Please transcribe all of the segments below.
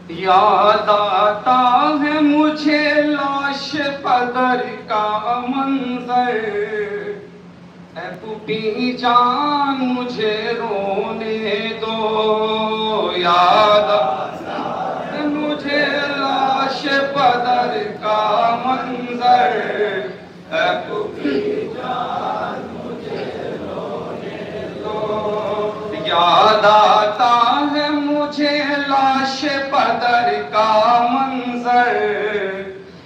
याद आता है मुझे लाश पदर का मंजर, ऐ पुपी जान मुझे रोने दो। याद आता है मुझे लाश पदर का मंजर, ऐ पुपी जान मुझे रोने दो। याद आता है मुझे लाश पदर का मंजर,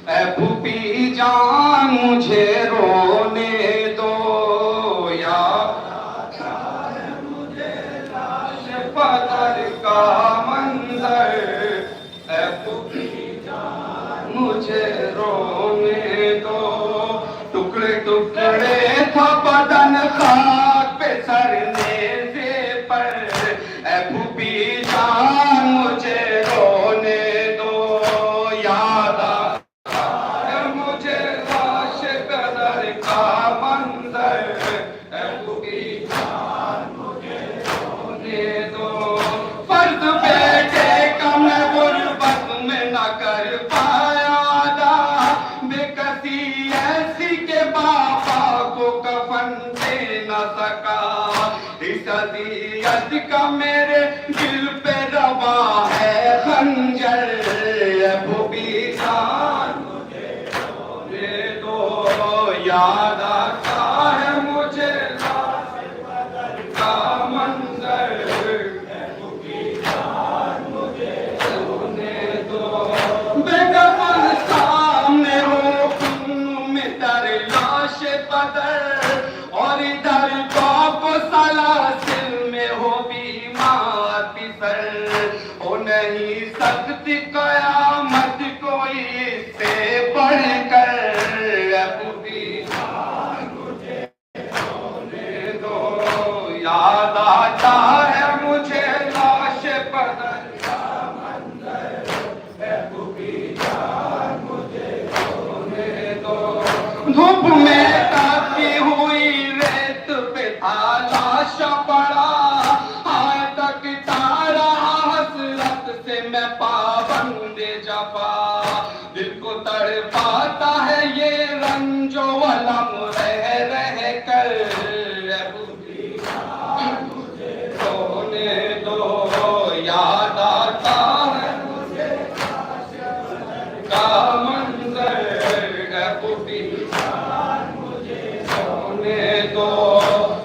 ऐ पुपी जान मुझे रोने दो। याद आता है मुझे लाश पदर का मंजर, ऐ पुपी जान मुझे रोने दो। टुकड़े टुकड़े था बदन खाक पे सरने से पर, ऐ पुपी जान मुझे रोने दो। याद आता है मुझे लाश पदर का मंजर, ऐ पुपी जान मुझे रोने दो। फर्ज बेटे का मैं गुर्बत में न कर पाया अदा, बेकसी ऐसी के बाबा को कफन दे न सका। इस अज़ियत का मेरे दिल पे रवा है खंजर, ऐ पुपी जान मुझे रोने दो। याद आता है मुझे लाश पदर का मंजर, ऐ पुपी जान मुझे रोने दो। बेदफन सामने हो खून में तर लाश पदर, और इधर बाप सलासिल में हो बीमार पिसर। हो नहीं सकती कयामत कोई इससे बढ़कर, ऐ पुपी जान मुझे रोने दो। याद आता है मुझे लाश पदर का मंजर, ऐ पुपी जान मुझे रोने दो। धूप में ताकती हुई रेत पे था लाश पड़ा, हाय तक तारा हसरत से मैं पाबंदे जफा। दिल को तड़पाता है ये रंजो अलम रह रह कर, ऐ पुपी जान मुझे रोने दो। याद आता है मुझे लाश पदर का मंजर, ऐ पुपी जान मुझे रोने दो।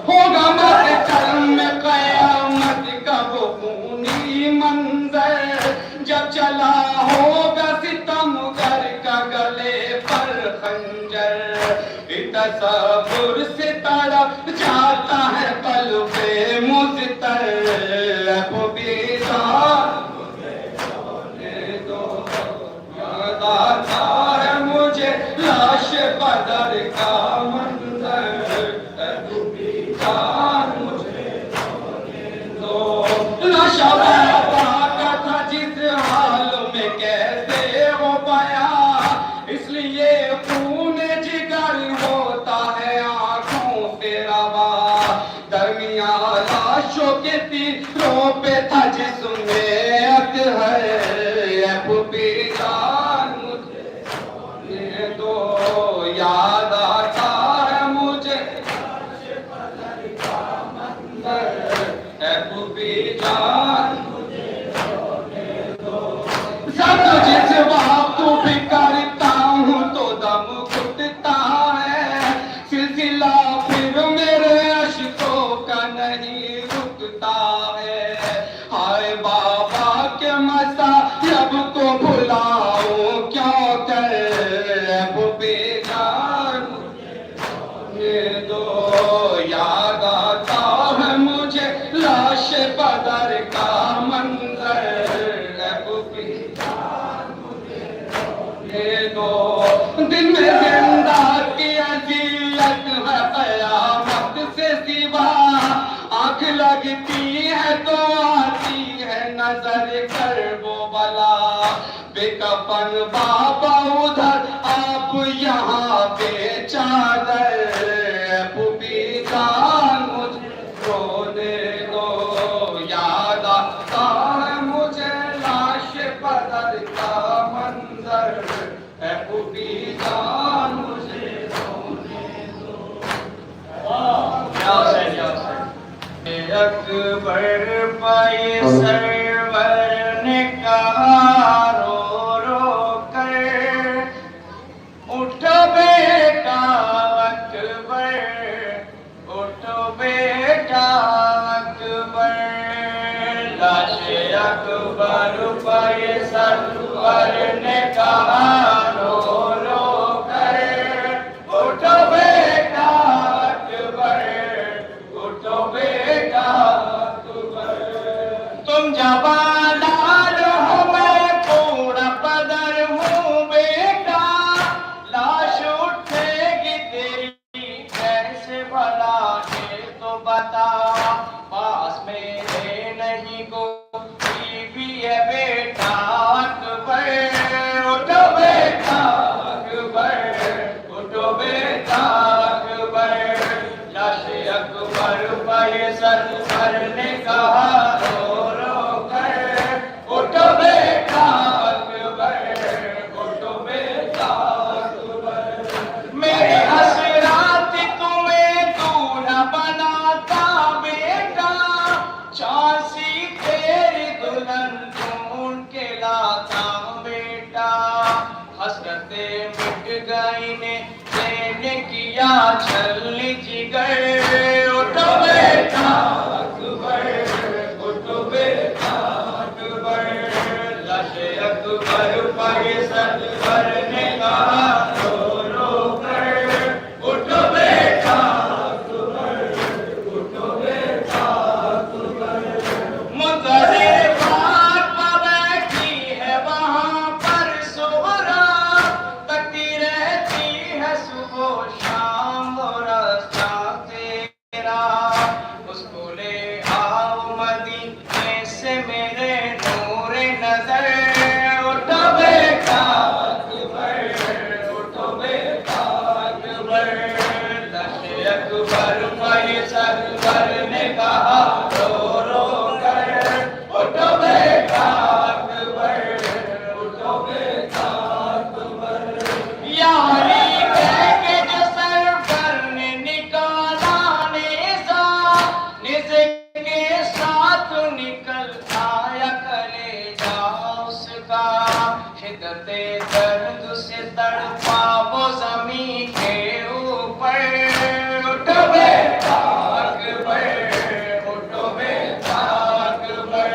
होगा महशर में क़यामत का वो खूनी मंजर, जब चला होगा सितमगर का गले पर खंजर। तसव्वुर से तड़प जाता है क़ल्बे मुज़तर, ऐ पुपी जान मुझे रोने दो। याद आता है मुझे लाश पदर का मंजर, ऐ पुपी जान मुझे रोने दो। लाशा बाबा था जिस हाल में कैसे हो पाया, इसलिए खून जिगर होता है आंखों से रवा। दरमिया लाशों के तीरों पे था जिसमें अतहर, ऐ पुपी जान मुझे रोने दो। याद आता है मुझे लाश पदर का मंजर, ऐ पुपी जान मुझे रोने दो। सब जिस वक्त भी करता हूँ तो दम घुटता है, सिलसिला फिर मेरे अश्कों का नहीं रुकता है। हाय बाबा के मसायब को भुलाऊं क्यों कर, ऐ पुपी जान मुझे रोने दो। याद आता है मुझे लाश पदर का मंजर, ऐ पुपी जान मुझे रोने दो। दिन में जिंदा की अज़ियत है क़यामत से सिवा, आँख लगती है तो आती है नजर कर वो बला। बेकफन बाबा उधर आप यहाँ बेचादर, ऐ पुपी जान मुझे रोने दो। याद आता है मुझे लाश पदर अकबर पाए सरवर ने कहा रो रो कर, उठो बेटा अकबर, उठो बेटा अकबर। लाश अकबर पाए सरवर ने कहा रो रो कर, उठो बेटा अकबर, उठो बेटा अकबर। तुम जवानदार हो मैं पूरा पदर हूँ बेटा, लाश उठेगी तेरी कैसे भला ये तो बता। पास मेरे नहीं कोई भी है बेटा अकबर, उठो बेटा अकबर, उठो बेटा अकबर। लाश अकबर पाए सरवर ने कहा रो रो कर, उठो बेटा अकबर, उठो बेटा अकबर। मेरी हसरत तुम्हें दूल्हा बनाता बेटा, चांसी तेरी दुल्हन ढूंढ के लाता बेटा। हसरते मिट गई ने देने किया छल जिगर, उठो बेटा अकबर, उठो बेटा अकबर। लाश अकबर पाए सरवर ने कहा रो रो कर, उठो बेटा अकबर, उठो बेटा अकबर। मुंतज़िर बात बैठी है वहाँ पर सोहरा, तकती रहती है सुबह शाम वो रास्ता तेरा। उसको ले आओ मदीने से मेरे नूरे नजर, उठो बेटा अकबर, उठो बेटा अकबर। लाश अकबर पाए सरवर ने कहा रो रो कर, उठो बेटा अकबर, उठो बेटा अकबर। यारी कह के जो सरवर ने निकाला नेज़ा, नेज़े के साथ निकल आया कलेजा उसका। शिद्दते दर्द से तड़पा वो ज़मीं के ऊपर, उठो बेटा अकबर, उठो बेटा अकबर।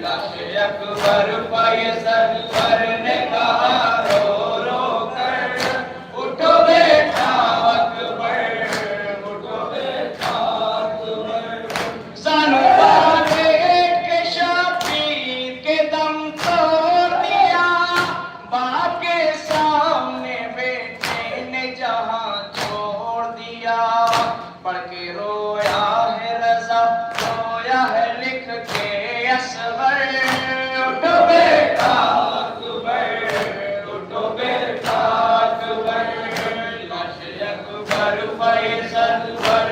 लाश अकबर पाए सरवर ने कहा रो रो कर, उठो बेटा अकबर, उठो बेटा अकबर। सानू बाटे के शबीर के दम तोड़ दिया, बाप के सामने बेटे ने जहां छोड़ दिया। पढ़ के रोया है रज़ा, रोया है लिख के असगर, उठो बेटा अकबर, उठो बेटा अकबर। लाश अकबर पाए सरवर